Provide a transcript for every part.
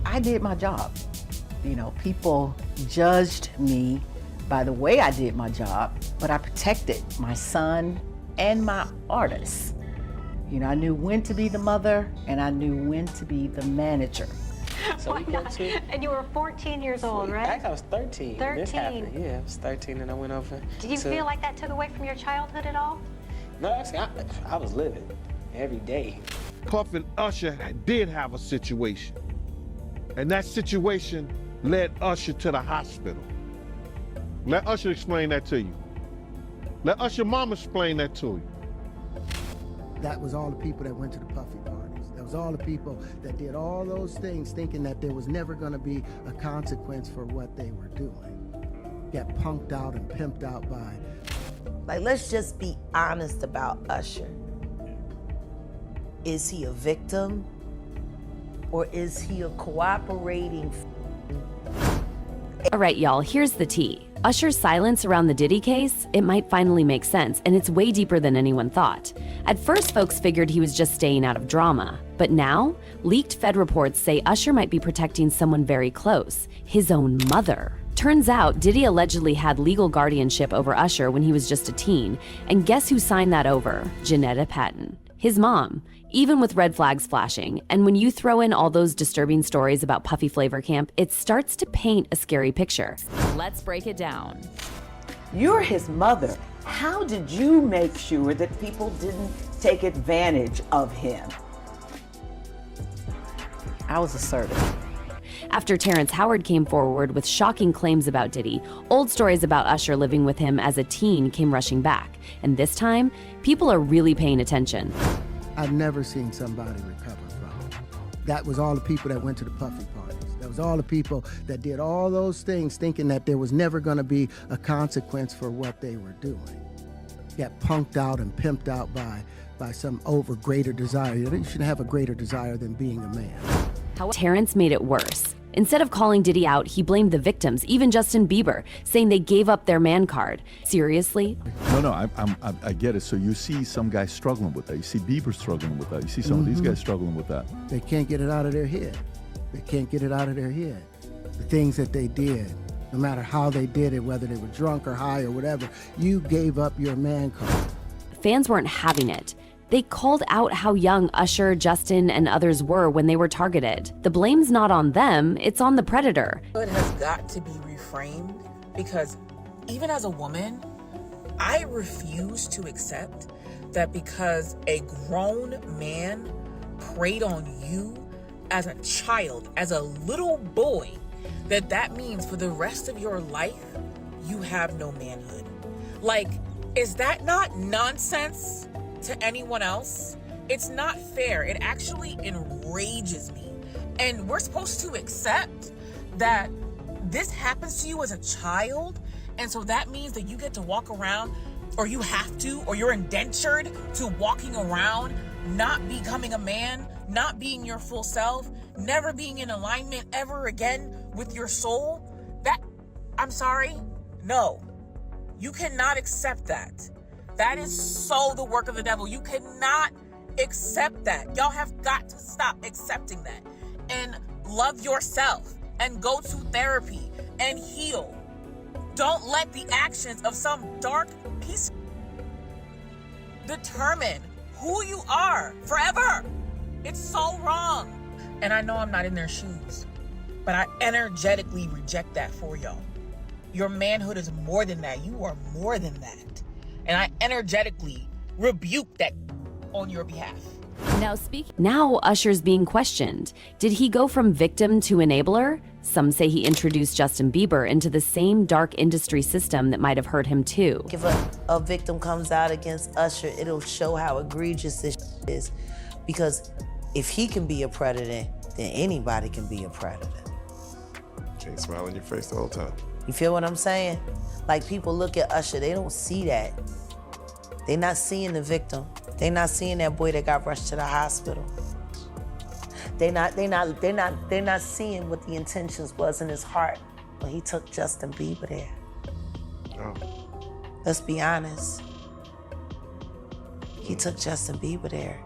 I did my job. You know, people judged me by the way I did my job, but I protected my son and my artists. You know, I knew when to be the mother and I knew when to be the manager. So we go to, and you were 14 years old, right? Actually, I was 13. 13. This happened. Yeah, I was 13 and I went over. Did you feel like that took away from your childhood at all? No, actually, I was living every day. Puff and Usher did have a situation. And that situation led Usher to the hospital. Let Usher explain that to you. Let Usher mama explain that to you. That was all the people that went to the Puffy parties. That was all the people that did all those things thinking that there was never gonna be a consequence for what they were doing. Get punked out and pimped out by. Like, let's just be honest about Usher. Is he a victim or is he a cooperating? All right, y'all, here's the tea. Usher's silence around the Diddy case, it might finally make sense, and it's way deeper than anyone thought. At first, folks figured he was just staying out of drama. But now, leaked Fed reports say Usher might be protecting someone very close, his own mother. Turns out, Diddy allegedly had legal guardianship over Usher when he was just a teen, and guess who signed that over? Janetta Patton, his mom. Even with red flags flashing, and when you throw in all those disturbing stories about Puffy Flavor Camp, it starts to paint a scary picture. Let's break it down. You're his mother. How did you make sure that people didn't take advantage of him? I was assertive. After Terrence Howard came forward with shocking claims about Diddy, old stories about Usher living with him as a teen came rushing back. And this time, people are really paying attention. I've never seen somebody recover from. That was all the people that went to the Puffy parties. That was all the people that did all those things thinking that there was never gonna be a consequence for what they were doing. Get punked out and pimped out by some greater desire. You shouldn't have a greater desire than being a man. Terrence made it worse. Instead of calling Diddy out, he blamed the victims, even Justin Bieber, saying they gave up their man card. Seriously? No, I get it. So you see some guys struggling with that. You see Bieber struggling with that. You see some of these guys struggling with that. They can't get it out of their head. They can't get it out of their head. The things that they did, no matter how they did it, whether they were drunk or high or whatever, you gave up your man card. Fans weren't having it. They called out how young Usher, Justin, and others were when they were targeted. The blame's not on them, it's on the predator. It has got to be reframed because even as a woman, I refuse to accept that because a grown man preyed on you as a child, as a little boy, that means for the rest of your life, you have no manhood. Like, is that not nonsense to anyone else? It's not fair. It actually enrages me. And we're supposed to accept that this happens to you as a child, and so that means that you get to walk around, or you have to, or you're indentured to walking around, not becoming a man, not being your full self, never being in alignment ever again with your soul. I'm sorry, no. You cannot accept that. That is so the work of the devil. You cannot accept that. Y'all have got to stop accepting that and love yourself and go to therapy and heal. Don't let the actions of some dark piece determine who you are forever. It's so wrong. And I know I'm not in their shoes, but I energetically reject that for y'all. Your manhood is more than that. You are more than that. And I energetically rebuke that on your behalf. Now Usher's being questioned. Did he go from victim to enabler? Some say he introduced Justin Bieber into the same dark industry system that might have hurt him too. If a victim comes out against Usher, it'll show how egregious this is. Because if he can be a predator, then anybody can be a predator. Can't smile on your face the whole time. You feel what I'm saying? Like, people look at Usher, they don't see that. They're not seeing the victim. They're not seeing that boy that got rushed to the hospital. They're not seeing what the intentions was in his heart when he took Justin Bieber there. Oh. Let's be honest. He took Justin Bieber there.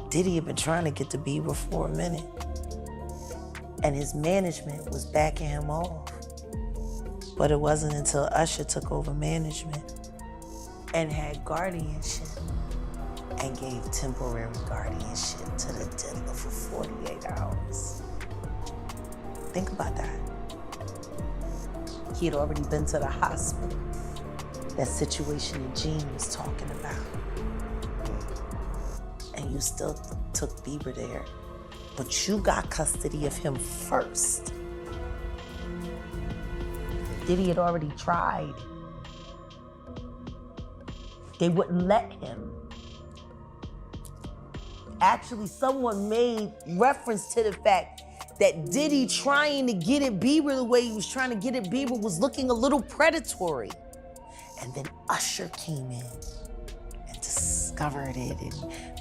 Diddy had been trying to get to Bieber for a minute. and his management was backing him off. But it wasn't until Usher took over management and had guardianship and gave temporary guardianship to the diddler for 48 hours. Think about that. He had already been to the hospital. That situation that Gene was talking about. And you still took Bieber there, but you got custody of him first. Diddy had already tried. They wouldn't let him. Actually, someone made reference to the fact that Diddy trying to get at Bieber the way he was trying to get at Bieber was looking a little predatory. And then Usher came in and discovered it and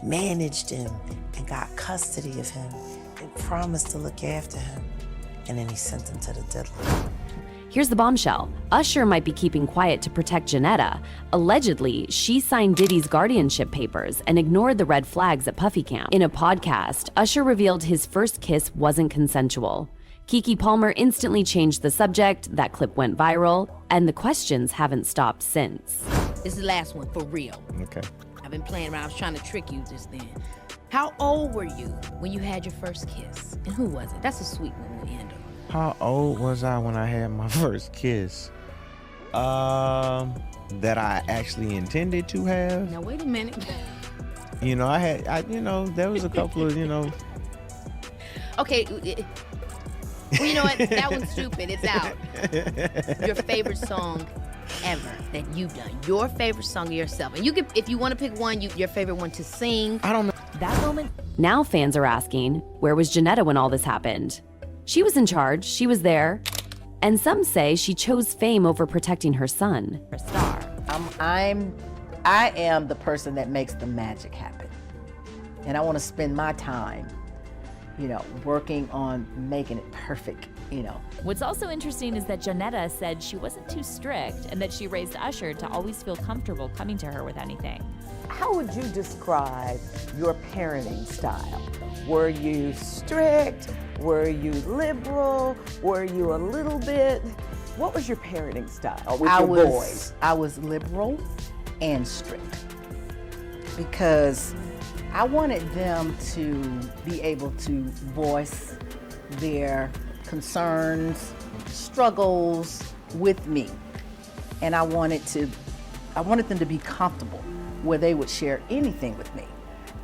managed him and got custody of him and promised to look after him. And then he sent him to the diddler. Here's the bombshell. Usher might be keeping quiet to protect Janetta. Allegedly, she signed Diddy's guardianship papers and ignored the red flags at Puffy Camp. In a podcast, Usher revealed his first kiss wasn't consensual. Keke Palmer instantly changed the subject, that clip went viral, and the questions haven't stopped since. This is the last one, for real. Okay. I've been playing around, I was trying to trick you just then. How old were you when you had your first kiss? And who was it? That's a sweet one to end on. How old was I when I had my first kiss? That I actually intended to have. Now wait a minute. You know, there was a couple of, Okay, well, you know what? That one's stupid. It's out. Your favorite song ever that you've done. Your favorite song of yourself. And you can, if you want to pick one, your favorite one to sing. I don't know. That moment. Now fans are asking, where was Janetta when all this happened? She was in charge, she was there. And some say she chose fame over protecting her son, her star. I am the person that makes the magic happen. And I want to spend my time, working on making it perfect, What's also interesting is that Janetta said she wasn't too strict and that she raised Usher to always feel comfortable coming to her with anything. How would you describe your parenting style? Were you strict? Were you liberal? Were you a little bit? What was your parenting style with your boys? I was liberal and strict because I wanted them to be able to voice their concerns, struggles with me. And I wanted them to be comfortable where they would share anything with me.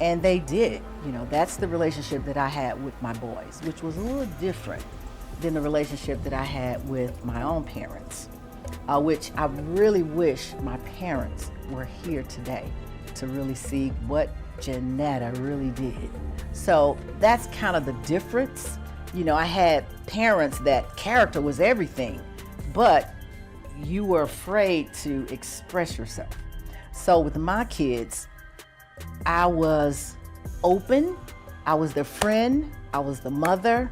And they did. That's the relationship that I had with my boys, which was a little different than the relationship that I had with my own parents, which I really wish my parents were here today to really see what Janetta really did. So that's kind of the difference. I had parents that character was everything, but you were afraid to express yourself. So with my kids, I was open, I was their friend, I was the mother,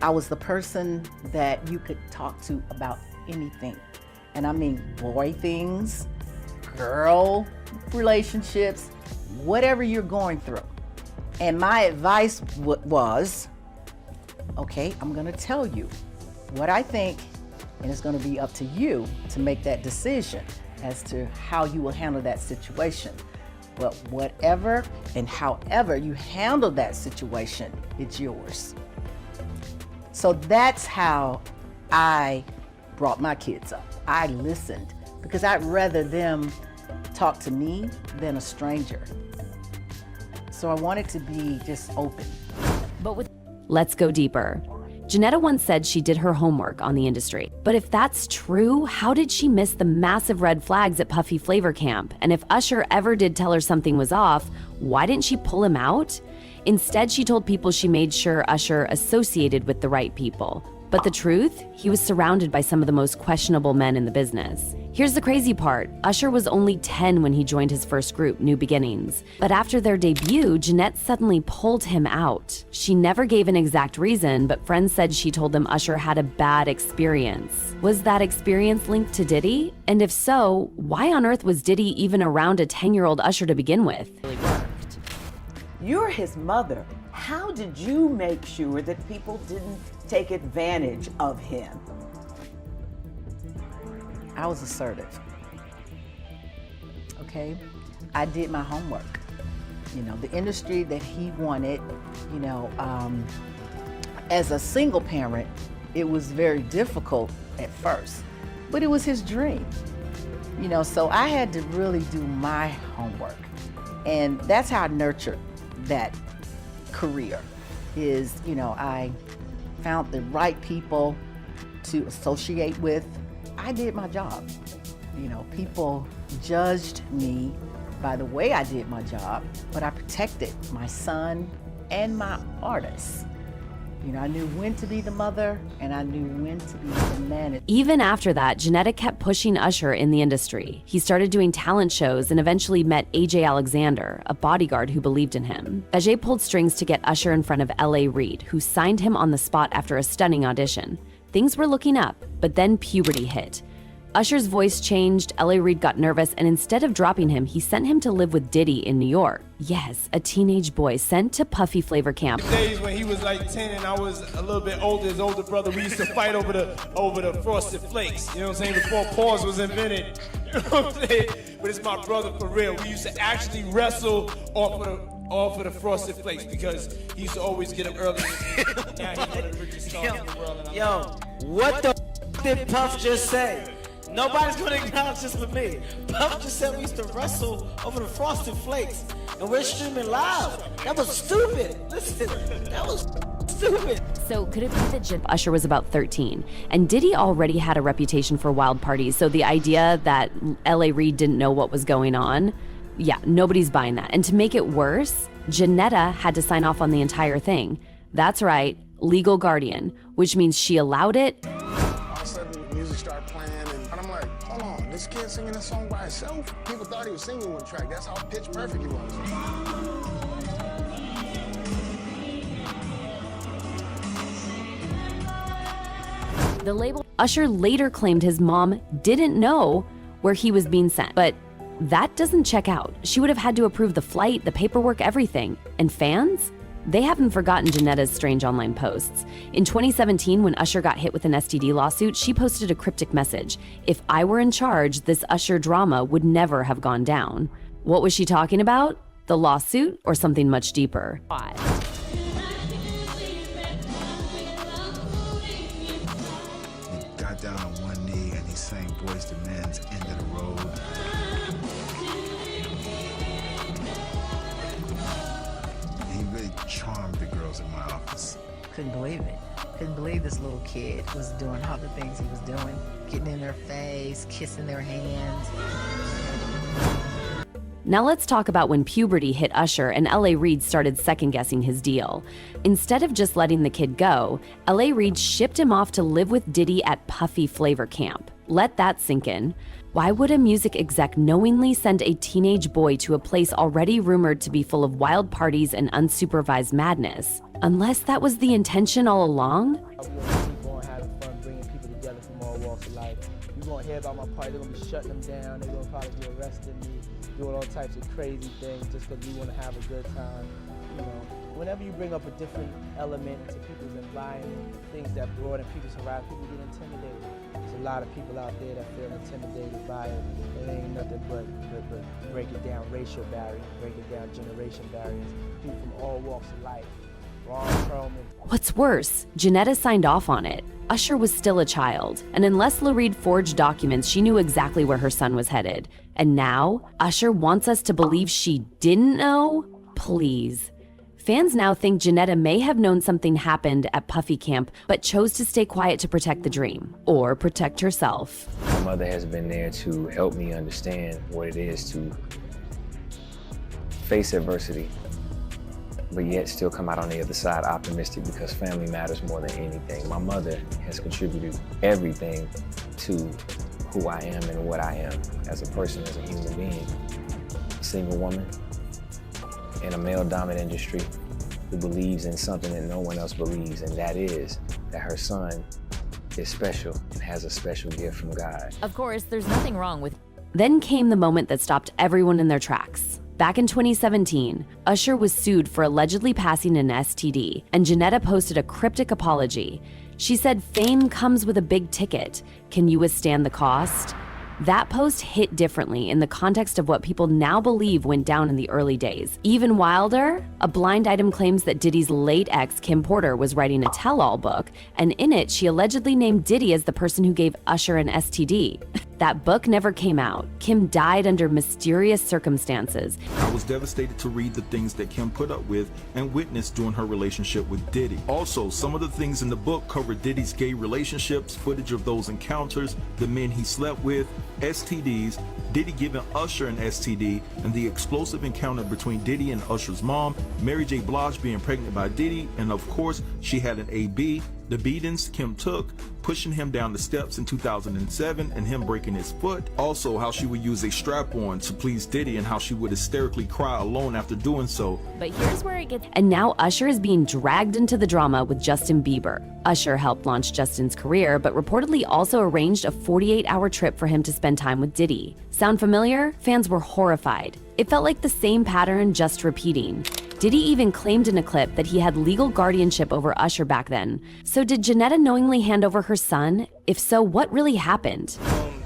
I was the person that you could talk to about anything. And I mean boy things, girl relationships, whatever you're going through. And my advice was, okay, I'm gonna tell you what I think, and it's gonna be up to you to make that decision as to how you will handle that situation. But whatever and however you handle that situation, it's yours. So that's how I brought my kids up. I listened because I'd rather them talk to me than a stranger. So I wanted to be just open. Let's go deeper. Janetta once said she did her homework on the industry. But if that's true, how did she miss the massive red flags at Puffy Flavor Camp? And if Usher ever did tell her something was off, why didn't she pull him out? Instead, she told people she made sure Usher associated with the right people. But the truth, he was surrounded by some of the most questionable men in the business. Here's the crazy part. Usher was only 10 when he joined his first group, New Beginnings. But after their debut, Janette suddenly pulled him out. She never gave an exact reason, but friends said she told them Usher had a bad experience. Was that experience linked to Diddy? And if so, why on earth was Diddy even around a 10-year-old Usher to begin with? You're his mother. How did you make sure that people didn't take advantage of him? I was assertive. Okay? I did my homework. You know, the industry that he wanted, you know, as a single parent, it was very difficult at first, but it was his dream. You know, so I had to really do my homework. And that's how I nurtured that career is, you know, I found the right people to associate with. I did my job. You know, people judged me by the way I did my job, but I protected my son and my artists. You know, I knew when to be the mother and I knew when to be the manager. Even after that, Janetta kept pushing Usher in the industry. He started doing talent shows and eventually met AJ Alexander, a bodyguard who believed in him. AJ pulled strings to get Usher in front of L.A. Reid, who signed him on the spot after a stunning audition. Things were looking up, but then puberty hit. Usher's voice changed, L.A. Reid got nervous, and instead of dropping him, he sent him to live with Diddy in New York. Yes, a teenage boy sent to Puffy Flavor Camp. The days when he was like 10 and I was a little bit older, his older brother, we used to fight over the Frosted Flakes, you know what I'm saying, before pause was invented, you know what I'm saying? But it's my brother for real. We used to actually wrestle off of the Frosted Flakes because he used to always get them early. Now he's one of the richest stars in the world. Yo, what the did Puff just say? Nobody's gonna acknowledge this with me. Puff just said we used to wrestle over the Frosted Flakes, and we're streaming live. That was stupid. Listen, that was stupid. So could it be that Usher was about 13, and Diddy already had a reputation for wild parties, so the idea that L.A. Reid didn't know what was going on, yeah, nobody's buying that. And to make it worse, Janetta had to sign off on the entire thing. That's right, legal guardian, which means she allowed it. All of a sudden, music started playing, and I'm like, hold on, this kid singing a song by himself? People thought he was singing one track. That's how pitch perfect he was. The label. Usher later claimed his mom didn't know where he was being sent, but that doesn't check out. She would have had to approve the flight, the paperwork, everything. And fans? They haven't forgotten Janetta's strange online posts. In 2017, when Usher got hit with an STD lawsuit, she posted a cryptic message. If I were in charge, this Usher drama would never have gone down. What was she talking about? The lawsuit or something much deeper? He got down on one knee and he sang Boyz II Men's End of the Road. Charmed the girls in my office. Couldn't believe it. Couldn't believe this little kid was doing all the things he was doing, getting in their face, kissing their hands. Now let's talk about when puberty hit Usher and L.A. Reid started second-guessing his deal. Instead of just letting the kid go, L.A. Reid shipped him off to live with Diddy at Puffy Flavor Camp. Let that sink in. Why would a music exec knowingly send a teenage boy to a place already rumored to be full of wild parties and unsupervised madness? Unless that was the intention all along? I want to keep on having fun, bringing people together from all walks of life. You're going to hear about my party, they're going to be shutting them down, they're going to probably be arresting me, doing all types of crazy things just because we want to have a good time. You know, whenever you bring up a different element to people's environment, things that broaden people's horizon, people get intimidated. There's a lot of people out there that feel intimidated by it. It ain't nothing but break it down racial barriers, break it down generation barriers, people from all walks of life. What's worse, Janetta signed off on it. Usher was still a child, and unless L.A. Reid forged documents, she knew exactly where her son was headed. And now, Usher wants us to believe she didn't know? Please. Fans now think Janetta may have known something happened at Puffy Camp, but chose to stay quiet to protect the dream, or protect herself. My mother has been there to help me understand what it is to face adversity, but yet still come out on the other side optimistic because family matters more than anything. My mother has contributed everything to who I am and what I am as a person, as a human being. A single woman in a male-dominant industry who believes in something that no one else believes, and that is that her son is special and has a special gift from God. Of course, there's nothing wrong with. Then came the moment that stopped everyone in their tracks. Back in 2017, Usher was sued for allegedly passing an STD, and Janetta posted a cryptic apology. She said, "Fame comes with a big ticket. Can you withstand the cost?" That post hit differently in the context of what people now believe went down in the early days. Even wilder, a blind item claims that Diddy's late ex, Kim Porter, was writing a tell-all book, and in it, she allegedly named Diddy as the person who gave Usher an STD. That book never came out. Kim died under mysterious circumstances. I was devastated to read the things that Kim put up with and witnessed during her relationship with Diddy. Also, some of the things in the book covered Diddy's gay relationships, footage of those encounters, the men he slept with, STDs, Diddy giving Usher an STD, and the explosive encounter between Diddy and Usher's mom, Mary J. Blige being pregnant by Diddy, and of course, she had an AB, the beatings Kim took, pushing him down the steps in 2007 and him breaking his foot. Also, how she would use a strap-on to please Diddy and how she would hysterically cry alone after doing so. But here's where it gets... And now Usher is being dragged into the drama with Justin Bieber. Usher helped launch Justin's career, but reportedly also arranged a 48-hour trip for him to spend time with Diddy. Sound familiar? Fans were horrified. It felt like the same pattern, just repeating. Diddy even claimed in a clip that he had legal guardianship over Usher back then. So did Janetta knowingly hand over her son? If so, what really happened?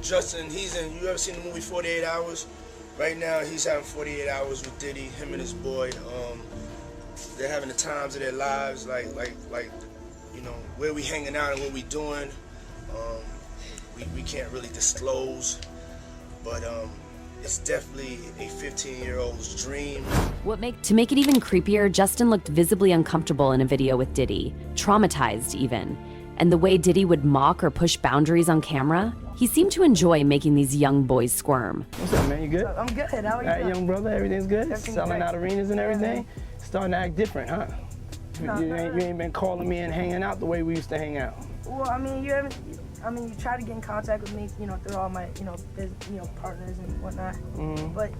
Justin, you ever seen the movie 48 Hours? Right now, he's having 48 hours with Diddy, him and his boy. They're having the times of their lives, like, you know, where we hanging out and what we doing. We can't really disclose, but it's definitely a 15-year-old's dream. To make it even creepier, Justin looked visibly uncomfortable in a video with Diddy, traumatized even. And the way Diddy would mock or push boundaries on camera, he seemed to enjoy making these young boys squirm. What's up, man? You good? I'm good. How are you? All right, young brother, everything's good? Everything's Selling great. out arenas and everything? Starting to act different, huh? No, You ain't been calling me and hanging out the way we used to hang out. Well, I mean, you try to get in contact with me, you know, through all my, partners and whatnot. Mm-hmm. But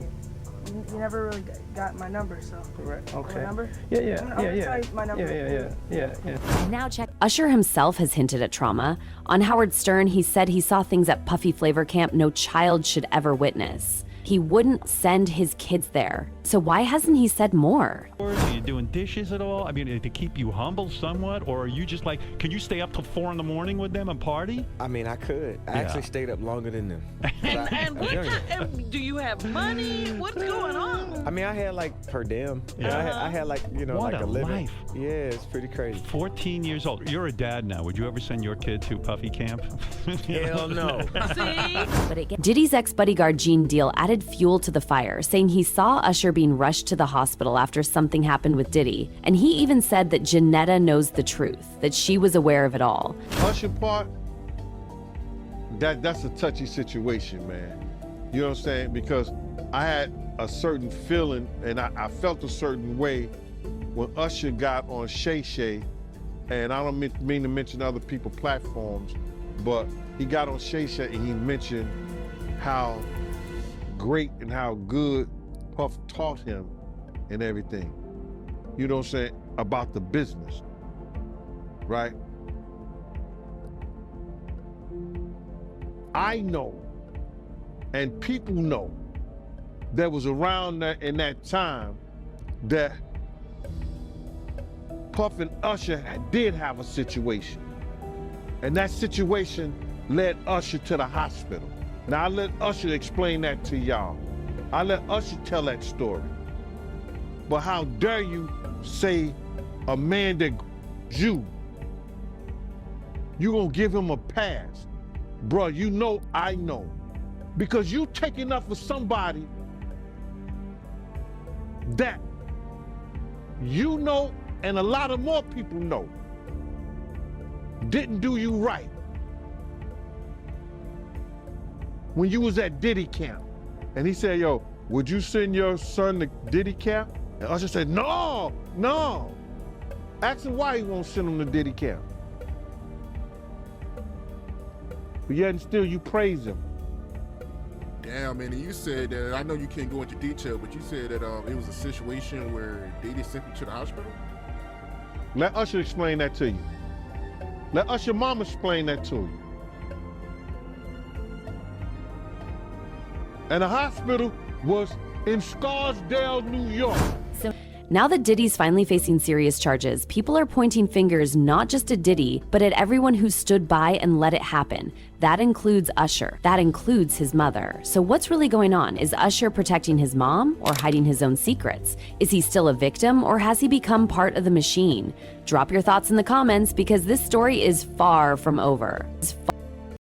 you never really got my number, so. Correct. Okay. My number? Yeah. I'm gonna tell you my number. Yeah. And now check. Usher himself has hinted at trauma. On Howard Stern, he said he saw things at Puffy Flavor Camp no child should ever witness. He wouldn't send his kids there. So why hasn't he said more? Are you doing dishes at all? I mean, to keep you humble somewhat? Or are you just like, can you stay up till 4 in the morning with them and party? I mean, I could. I actually stayed up longer than them. And do you have money? What's going on? I mean, I had like per diem. Yeah. I had like, What like a a living. life. Yeah, it's pretty crazy. 14 years old. You're a dad now. Would you ever send your kid to Puffy Camp? Hell no. Diddy's ex-bodyguard Gene Deal added fuel to the fire, saying he saw Usher being rushed to the hospital after something happened with Diddy. And he even said that Janetta knows the truth, that she was aware of it all. Usher part, that's a touchy situation, man. You know what I'm saying? Because I had a certain feeling and I felt a certain way when Usher got on Shay Shay, and I don't mean to mention other people's platforms, but he got on Shay Shay and he mentioned how great and how good Puff taught him and everything. You know what I'm saying? About the business, right? I know, and people know, that was around in that time that Puff and Usher did have a situation. And that situation led Usher to the hospital. Now, I let Usher explain that to y'all. I let Usher tell that story. But how dare you say a man that you gonna give him a pass? Bruh, you know I know. Because you taking up for somebody that you know and a lot of more people know didn't do you right when you was at Diddy camp. And he said, yo, would you send your son to Diddy camp? And Usher said, no. Ask him why he won't send him to Diddy camp. But yet and still you praise him. Damn, man, and you said that, I know you can't go into detail, but you said that it was a situation where Diddy sent him to the hospital? Let Usher explain that to you. Let Usher mama explain that to you. And the hospital was in Scarsdale, New York. Now that Diddy's finally facing serious charges, people are pointing fingers not just at Diddy, but at everyone who stood by and let it happen. That includes Usher. That includes his mother. So what's really going on? Is Usher protecting his mom or hiding his own secrets? Is he still a victim or has he become part of the machine? Drop your thoughts in the comments because this story is far from over.